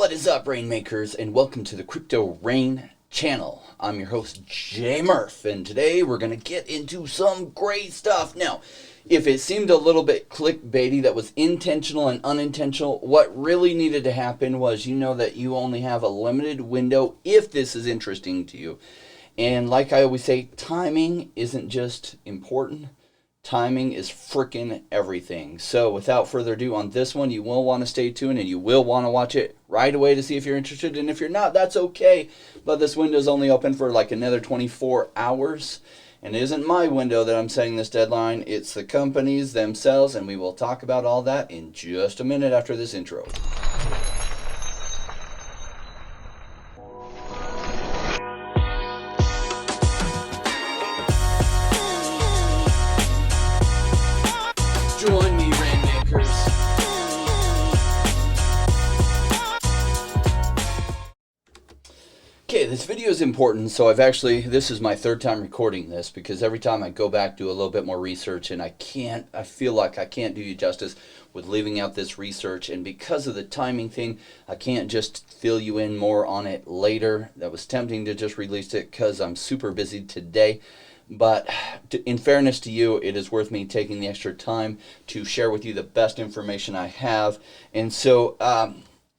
What is up, Rainmakers, and welcome to the Crypto Rain channel. I'm your host, Jay Murph, and today we're going to get into some great stuff. Now, if it seemed a little bit clickbaity, that was intentional and unintentional. What really needed to happen was that you only have a limited window if this is interesting to you. And like I always say, timing isn't just important. Timing is freaking everything. So without further ado on this one, you will want to stay tuned and you will want to watch it right away to see if you're interested. And if you're not, that's okay. But this window is only open for like another 24 hours. And it isn't my window that I'm setting this deadline. It's the companies themselves. And we will talk about all that in just a minute after this intro. Join me, Rainmakers. Okay, this video is important, so this is my third time recording this because every time I go back, do a little bit more research, and I feel like I can't do you justice with leaving out this research, and because of the timing thing, I can't just fill you in more on it later. That was tempting to just release it because I'm super busy today. But in fairness to you, it is worth me taking the extra time to share with you the best information I have. And so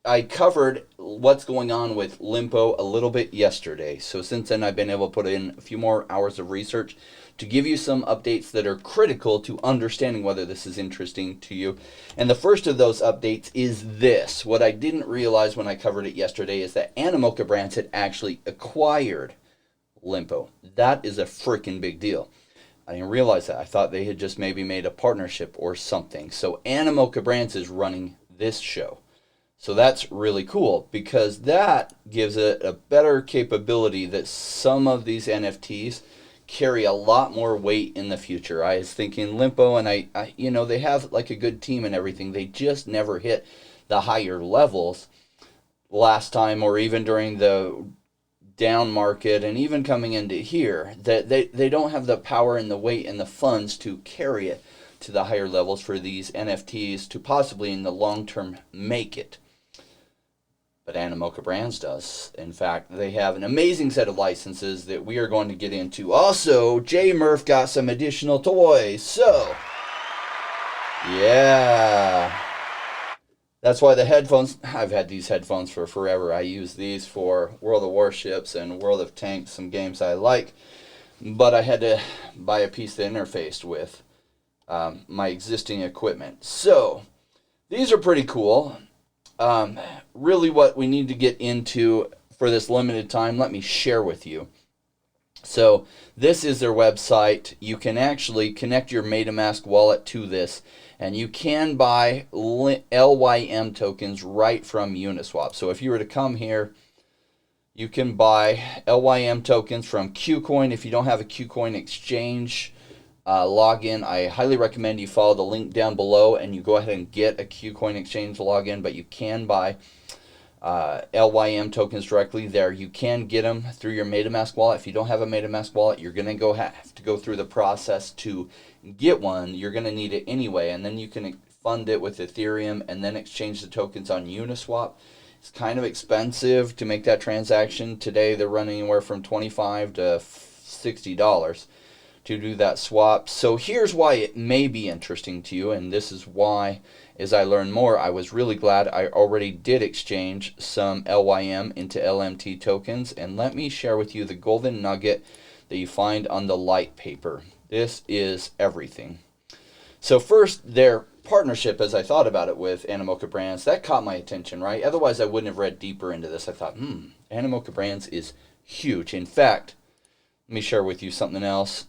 I covered what's going on with Limpo a little bit yesterday. So since then, I've been able to put in a few more hours of research to give you some updates that are critical to understanding whether this is interesting to you. And the first of those updates is this. What I didn't realize when I covered it yesterday is that Animoca Brands had actually acquired Limpo. That is a freaking big deal. I didn't realize that. I thought they had just maybe made a partnership or something. So Animoca Brands is running this show. So that's really cool because that gives it a better capability that some of these NFTs carry a lot more weight in the future. I was thinking Limpo, and I they have like a good team and everything. They just never hit the higher levels last time, or even during the down market, and even coming into here, that they don't have the power and the weight and the funds to carry it to the higher levels for these NFTs to possibly in the long term make it. But Animoca Brands does. In fact, they have an amazing set of licenses that we are going to get into. Also, J Murph got some additional toys. So, yeah. That's why the headphones, I've had these headphones for forever. I use these for World of Warships and World of Tanks, some games I like. But I had to buy a piece that interfaced with my existing equipment. So, these are pretty cool. Really what we need to get into for this limited time, let me share with you. So, this is their website. You can actually connect your MetaMask wallet to this, and you can buy LYM tokens right from Uniswap. So if you were to come here, you can buy LYM tokens from KuCoin. If you don't have a KuCoin exchange login, I highly recommend you follow the link down below and you go ahead and get a KuCoin exchange login, but you can buy LYM tokens directly there. You can get them through your MetaMask wallet. If you don't have a MetaMask wallet, you're going to have to go through the process to get one. You're going to need it anyway, and then you can fund it with Ethereum and then exchange the tokens on Uniswap. It's kind of expensive to make that transaction. Today they're running anywhere from $25 to $60 to do that swap. So here's why it may be interesting to you, and this is why, as I learned more, I was really glad I already did exchange some LYM into LMT tokens. And let me share with you the golden nugget that you find on the light paper. This is everything. So first, their partnership, as I thought about it with Animoca Brands, that caught my attention, right? Otherwise, I wouldn't have read deeper into this. I thought, Animoca Brands is huge. In fact, let me share with you something else.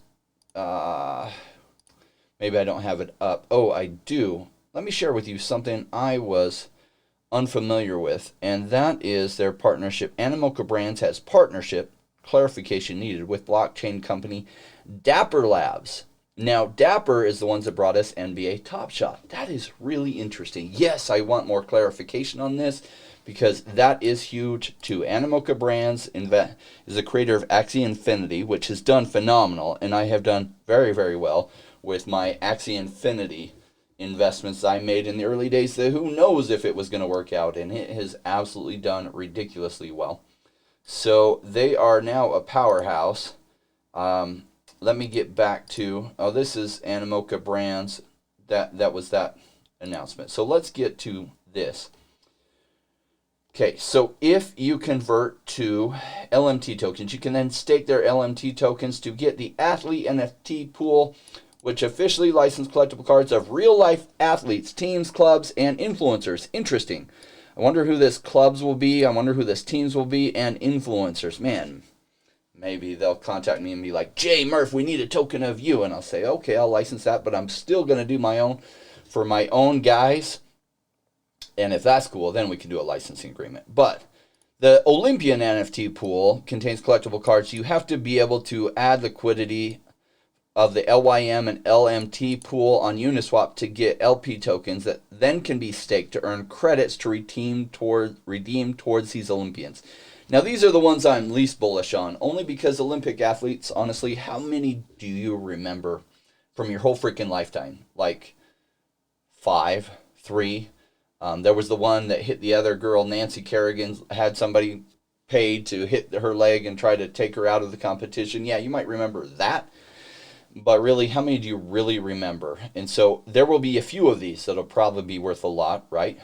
Maybe I don't have it up. Oh, I do. Let me share with you something I was unfamiliar with, and that is their partnership. Animoca Brands has partnership, clarification needed, with blockchain company Dapper Labs. Now, Dapper is the ones that brought us NBA Top Shot. That is really interesting. Yes, I want more clarification on this because that is huge too. Animoca Brands is the creator of Axie Infinity, which has done phenomenal, and I have done very, very well with my Axie Infinity investments I made in the early days that who knows if it was going to work out, and it has absolutely done ridiculously well. So they are now a powerhouse. Let me get back to, this is Animoca Brands. That was that announcement. So let's get to this. Okay, so if you convert to LMT tokens, you can then stake their LMT tokens to get the Athlete NFT Pool, which officially licensed collectible cards of real-life athletes, teams, clubs, and influencers. Interesting. I wonder who this clubs will be. I wonder who this teams will be, and influencers. Man, maybe they'll contact me and be like, Jay Murph, we need a token of you. And I'll say, okay, I'll license that, but I'm still going to do my own for my own guys. And if that's cool, then we can do a licensing agreement. But the Olympian NFT pool contains collectible cards. You have to be able to add liquidity of the LYM and LMT pool on Uniswap to get LP tokens that then can be staked to earn credits to redeem towards these Olympians. Now, these are the ones I'm least bullish on, only because Olympic athletes, honestly, how many do you remember from your whole freaking lifetime? Like 5, 3. There was the one that hit the other girl, Nancy Kerrigan, had somebody paid to hit her leg and try to take her out of the competition. Yeah, you might remember that. But really, how many do you really remember? And so there will be a few of these that'll probably be worth a lot, right?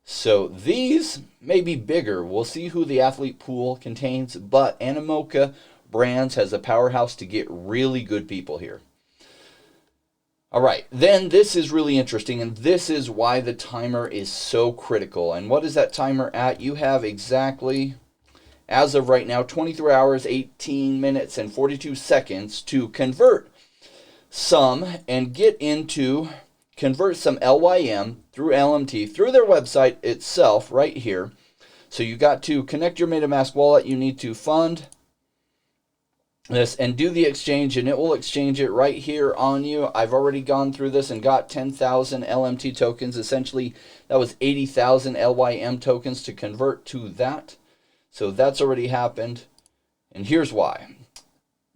So these may be bigger. We'll see who the athlete pool contains. But Animoca Brands has a powerhouse to get really good people here. All right, then this is really interesting, and this is why the timer is so critical. And what is that timer at? You have exactly, as of right now, 23 hours, 18 minutes, and 42 seconds to convert some and convert some LYM through LMT through their website itself right here. So you got to connect your MetaMask wallet. You need to fund this and do the exchange, and it will exchange it right here on you. I've already gone through this and got 10,000 LMT tokens. Essentially, that was 80,000 LYM tokens to convert to that. So that's already happened. And here's why.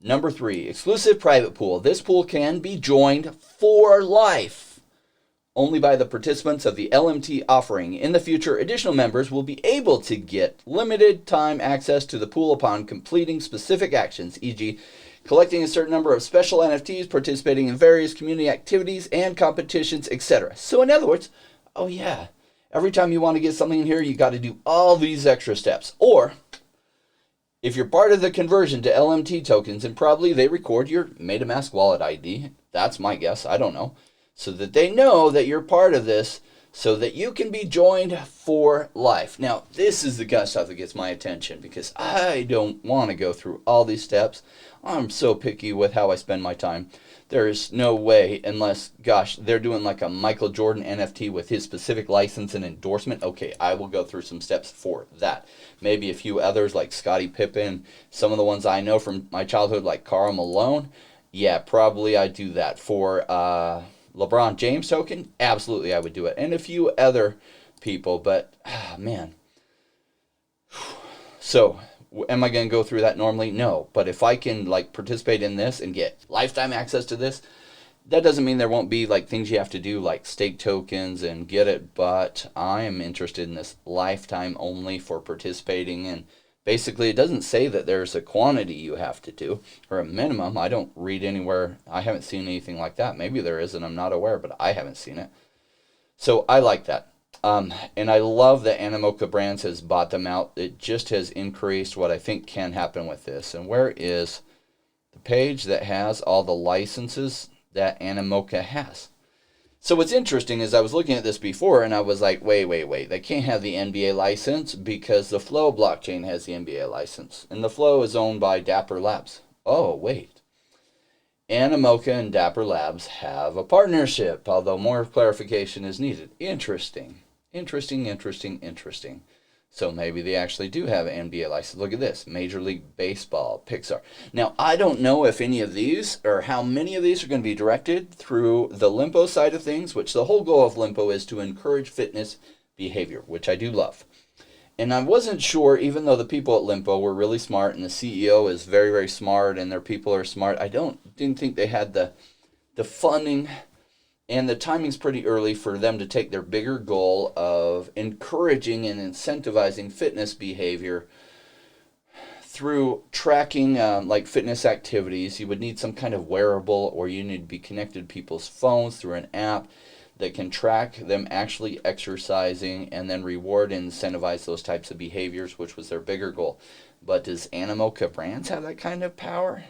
Number 3, exclusive private pool. This pool can be joined for life only by the participants of the LMT offering. In the future, additional members will be able to get limited time access to the pool upon completing specific actions, e.g., collecting a certain number of special NFTs, participating in various community activities and competitions, etc. So in other words, oh yeah, every time you want to get something in here, you got to do all these extra steps. Or if you're part of the conversion to LMT tokens, and probably they record your MetaMask wallet ID, that's my guess, I don't know, so that they know that you're part of this, so that you can be joined for life. Now, this is the kind of stuff that gets my attention, because I don't want to go through all these steps. I'm so picky with how I spend my time. There's no way, unless, gosh, they're doing like a Michael Jordan NFT with his specific license and endorsement. Okay, I will go through some steps for that. Maybe a few others like Scottie Pippen, some of the ones I know from my childhood like Karl Malone. Yeah, probably I'd do that. For LeBron James token, absolutely I would do it. And a few other people, but man. So, am I going to go through that normally? No. But if I can like participate in this and get lifetime access to this, that doesn't mean there won't be like things you have to do like stake tokens and get it, but I am interested in this lifetime only for participating. And basically it doesn't say that there's a quantity you have to do or a minimum. I don't read anywhere. I haven't seen anything like that. Maybe there is and I'm not aware, but I haven't seen it. So I like that. And I love that Animoca Brands has bought them out. It just has increased what I think can happen with this. And where is the page that has all the licenses that Animoca has? So what's interesting is I was looking at this before and I was like, wait. They can't have the NBA license because the Flow blockchain has the NBA license. And the Flow is owned by Dapper Labs. Oh, wait. Animoca and Dapper Labs have a partnership, although more clarification is needed. Interesting. So maybe they actually do have an NBA license. Look at this. Major League Baseball, Pixar. Now, I don't know if any of these or how many of these are going to be directed through the Limpo side of things, which the whole goal of Limpo is to encourage fitness behavior, which I do love. And I wasn't sure, even though the people at Limpo were really smart and the CEO is very, very smart and their people are smart, didn't think they had the funding And the timing's pretty early for them to take their bigger goal of encouraging and incentivizing fitness behavior through tracking like fitness activities. You would need some kind of wearable, or you need to be connected to people's phones through an app that can track them actually exercising and then reward and incentivize those types of behaviors, which was their bigger goal. But does Animoca Brands have that kind of power?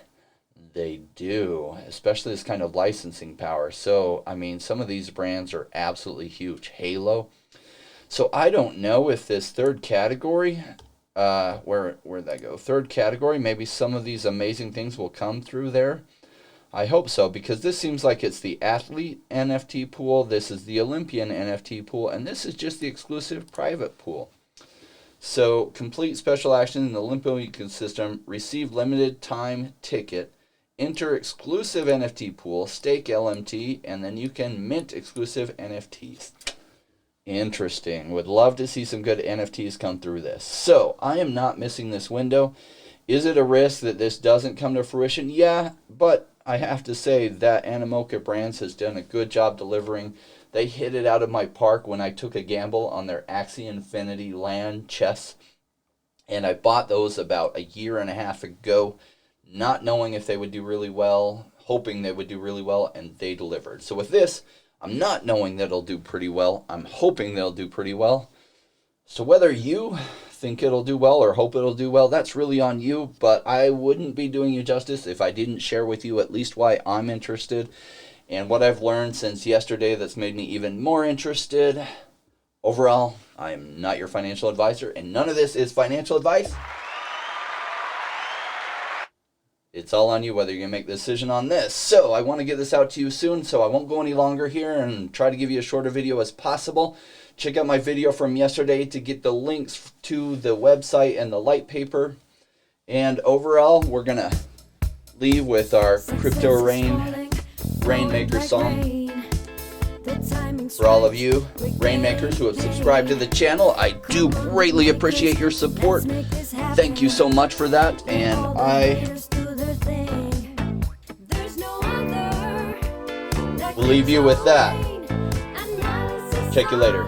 They do, especially this kind of licensing power. So, I mean, some of these brands are absolutely huge. Halo. So I don't know if this third category, where'd that go? Third category, maybe some of these amazing things will come through there. I hope so, because this seems like it's the athlete NFT pool, this is the Olympian NFT pool, and this is just the exclusive private pool. So, complete special action in the Limpo ecosystem, receive limited time ticket, enter exclusive NFT pool, stake LMT, and then you can mint exclusive NFTs. Interesting. Would love to see some good NFTs come through this. So, I am not missing this window. Is it a risk that this doesn't come to fruition? Yeah, but I have to say that Animoca Brands has done a good job delivering. They hit it out of my park when I took a gamble on their Axie Infinity land chests. And I bought those about a year and a half ago, not knowing if they would do really well, hoping they would do really well, and they delivered. So with this, I'm not knowing that it'll do pretty well. I'm hoping they'll do pretty well. So whether you think it'll do well or hope it'll do well, that's really on you, but I wouldn't be doing you justice if I didn't share with you at least why I'm interested and what I've learned since yesterday that's made me even more interested. Overall, I am not your financial advisor, and none of this is financial advice. It's all on you whether you're going to make the decision on this. So I want to get this out to you soon, so I won't go any longer here and try to give you a shorter video as possible. Check out my video from yesterday to get the links to the website and the light paper. And overall, we're going to leave with our Crypto Rainmakers song. For all of you Rainmakers who have subscribed to the channel, I do greatly appreciate your support. Thank you so much for that, and I will leave you with that. Check you later.